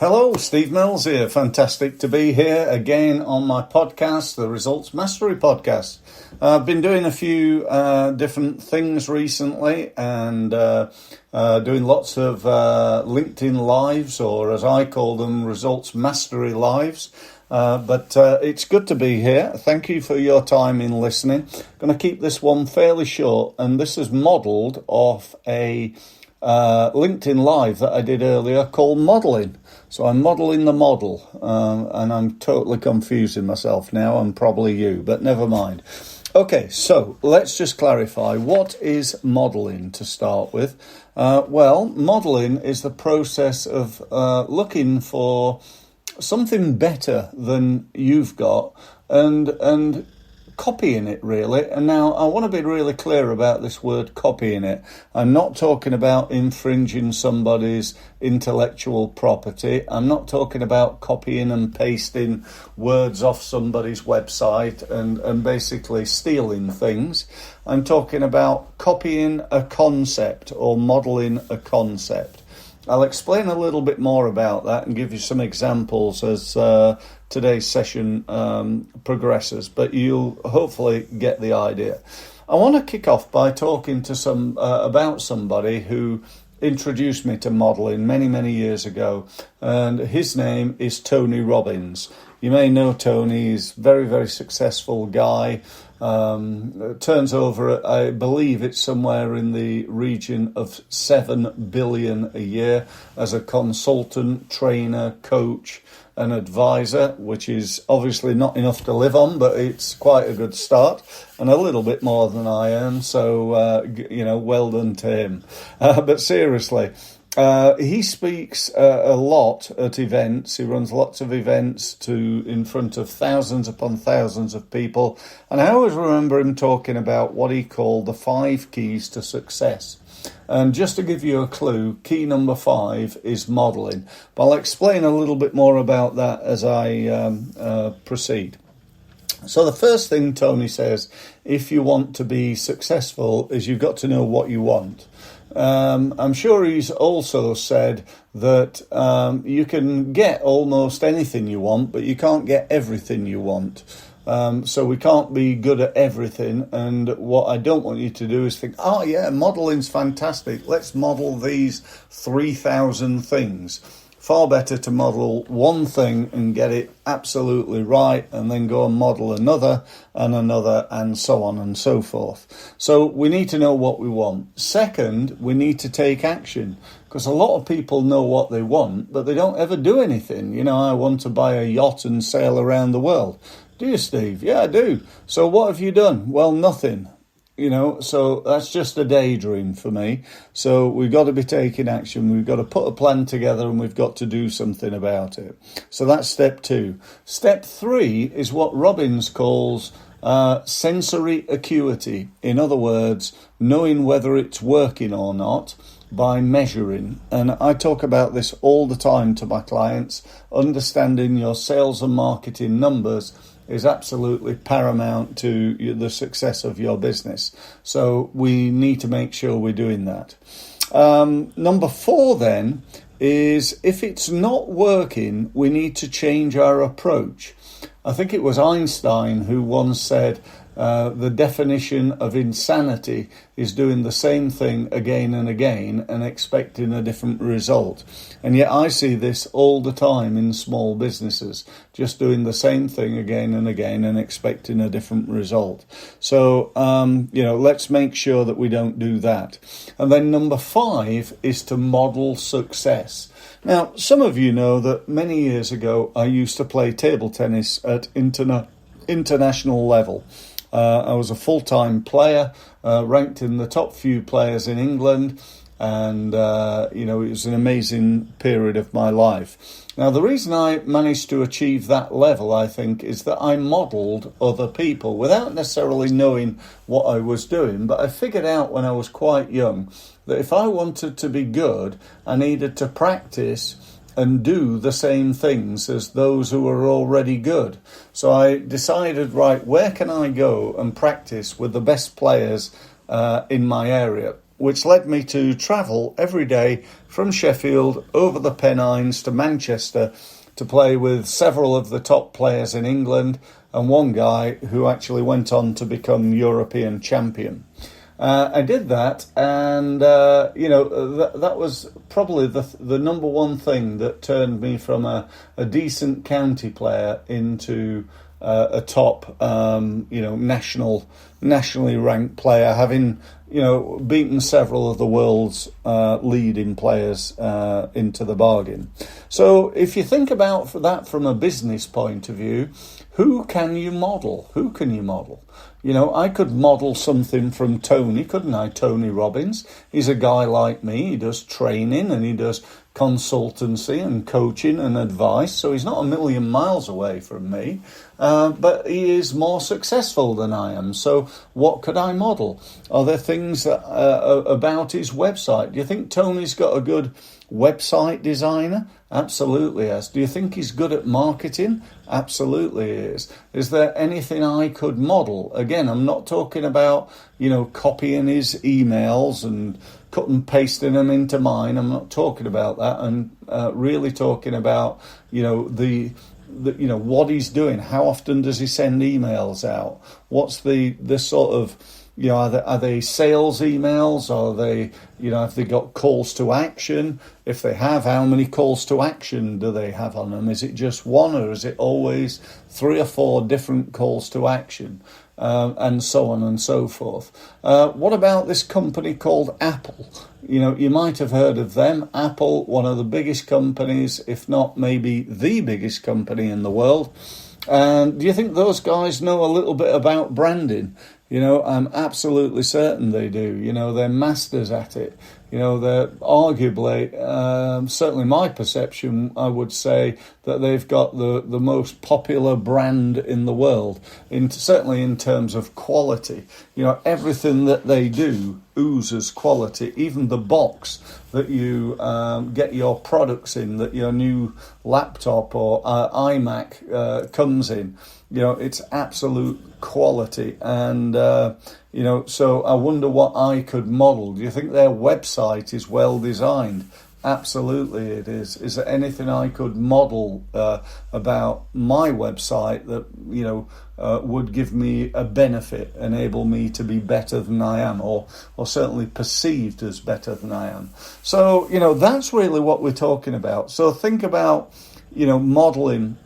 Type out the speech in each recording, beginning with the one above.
Hello, Steve Mills here. Fantastic to be here again on my podcast, the Results Mastery Podcast. I've been doing a few different things recently and doing lots of LinkedIn Lives, or as I call them, Results Mastery Lives. But it's good to be here. Thank you for your time in listening. I'm going to keep this one fairly short, and this is modelled off a LinkedIn Live that I did earlier called Modelling. So I'm modelling the model, and I'm totally confusing myself now, and probably you, but never mind. Okay, so let's just clarify. What is modelling to start with? Well, modelling is the process of looking for something better than you've got and copying it, really. And now I want to be really clear about this word copying it. I'm not talking about infringing somebody's intellectual property. I'm not talking about copying and pasting words off somebody's website and basically stealing things. I'm talking about copying a concept or modelling a concept. I'll explain a little bit more about that and give you some examples as today's session progresses, but you'll hopefully get the idea. I want to kick off by talking to about somebody who introduced me to modelling many, many years ago, and his name is Tony Robbins. You may know Tony. He's a very, very successful guy. Turns over, I believe it's somewhere in the region of 7 billion a year as a consultant, trainer, coach, and advisor, which is obviously not enough to live on, but it's quite a good start and a little bit more than I earn. So, well done to him. But seriously, he speaks a lot at events. He runs lots of events in front of thousands upon thousands of people. And I always remember him talking about what he called the 5 keys to success. And just to give you a clue, key number 5 is modelling. But I'll explain a little bit more about that as I proceed. So the first thing Tony says, if you want to be successful, is you've got to know what you want. I'm sure he's also said that you can get almost anything you want, but you can't get everything you want. So we can't be good at everything. And what I don't want you to do is think, oh yeah, modelling's fantastic. Let's model these 3,000 things. Far better to model one thing and get it absolutely right, and then go and model another, and so on and so forth. So we need to know what we want. Second, we need to take action, because a lot of people know what they want, but they don't ever do anything. You know, I want to buy a yacht and sail around the world. Do you, Steve? Yeah, I do. So what have you done? Well, nothing. You know, so that's just a daydream for me. So we've got to be taking action. We've got to put a plan together, and we've got to do something about it. So that's step 2. Step 3 is what Robbins calls sensory acuity. In other words, knowing whether it's working or not by measuring. And I talk about this all the time to my clients. Understanding your sales and marketing numbers is absolutely paramount to the success of your business. So we need to make sure we're doing that. Number 4 then is, if it's not working, we need to change our approach. I think it was Einstein who once said, the definition of insanity is doing the same thing again and again and expecting a different result. And yet I see this all the time in small businesses, just doing the same thing again and again and expecting a different result. So, let's make sure that we don't do that. And then number 5 is to model success. Now, some of you know that many years ago, I used to play table tennis at international level. I was a full-time player, ranked in the top few players in England, and, it was an amazing period of my life. Now, the reason I managed to achieve that level, I think, is that I modelled other people without necessarily knowing what I was doing, but I figured out when I was quite young that if I wanted to be good, I needed to practice and do the same things as those who are already good. So I decided, right, where can I go and practice with the best players in my area? which led me to travel every day from Sheffield over the Pennines to Manchester to play with several of the top players in England and one guy who actually went on to become European champion. I did that, and that was probably the number one thing that turned me from a decent county player into a top, nationally ranked player, having beaten several of the world's leading players into the bargain. So if you think about that from a business point of view, who can you model? I could model something from Tony, couldn't I? Tony Robbins. He's a guy like me. He does training and he does consultancy and coaching and advice. So he's not a million miles away from me, but he is more successful than I am. So what could I model? Are there things about his website? Do you think Tony's got a good website designer? Absolutely has. Do you think he's good at marketing? Absolutely is. Is there anything I could model? Again, I'm not talking about, copying his emails and cut and pasting them into mine. I'm not talking about that. I'm really talking about, what he's doing. How often does he send emails out? What's the sort of, are they sales emails? Are they, have they got calls to action? If they have, how many calls to action do they have on them? Is it just one, or is it always 3 or 4 different calls to action? And so on and so forth. What about this company called Apple? You might have heard of them. Apple, one of the biggest companies, if not maybe the biggest company in the world. And do you think those guys know a little bit about branding? I'm absolutely certain they do. They're masters at it. They're arguably, certainly my perception, I would say that they've got the most popular brand in the world, certainly in terms of quality. Everything that they do oozes quality. Even the box that you get your products in, that your new laptop or iMac comes in, it's absolute quality. And, so I wonder what I could model. Do you think their website is well designed? Absolutely it is. Is there anything I could model about my website that, would give me a benefit, enable me to be better than I am, or certainly perceived as better than I am? So, that's really what we're talking about. So think about, modeling.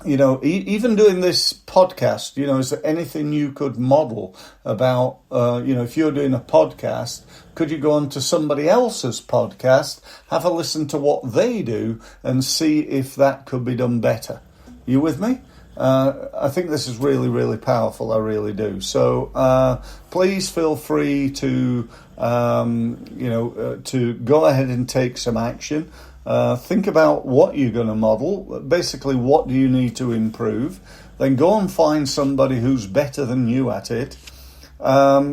Even doing this podcast, is there anything you could model about, if you're doing a podcast, could you go on to somebody else's podcast, have a listen to what they do and see if that could be done better? You with me? I think this is really, really powerful. I really do. So please feel free to, to go ahead and take some action. Think about what you're going to model. Basically, what do you need to improve? Then go and find somebody who's better than you at it. Why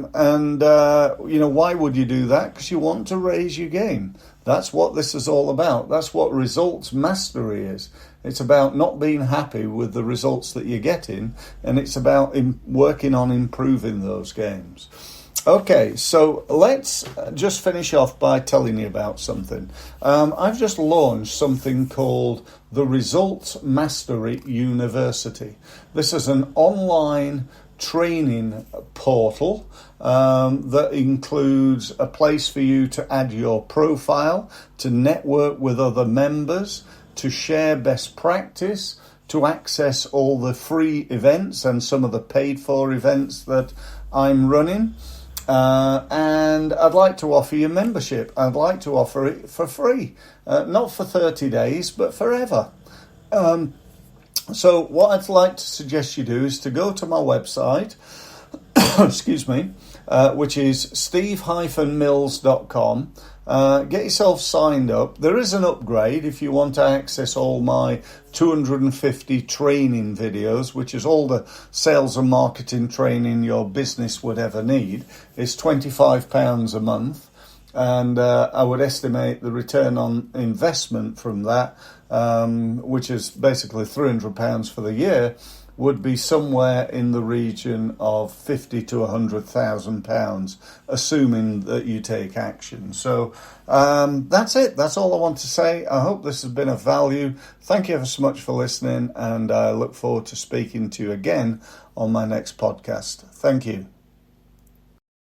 would you do that? Because you want to raise your game. That's what this is all about. That's what results mastery is. It's about not being happy with the results that you're getting, and it's about working on improving those games. Okay, so let's just finish off by telling you about something. I've just launched something called the Results Mastery University. This is an online training portal that includes a place for you to add your profile, to network with other members, to share best practice, to access all the free events and some of the paid for events that I'm running. And I'd like to offer you membership. I'd like to offer it for free, not for 30 days, but forever. So what I'd like to suggest you do is to go to my website, excuse me, which is steve-mills.com. Get yourself signed up. There is an upgrade if you want to access all my 250 training videos, which is all the sales and marketing training your business would ever need. It's £25 a month. And I would estimate the return on investment from that, which is basically £300 for the year, would be somewhere in the region of £50,000 to £100,000, assuming that you take action. So that's it. That's all I want to say. I hope this has been of value. Thank you ever so much for listening, and I look forward to speaking to you again on my next podcast. Thank you.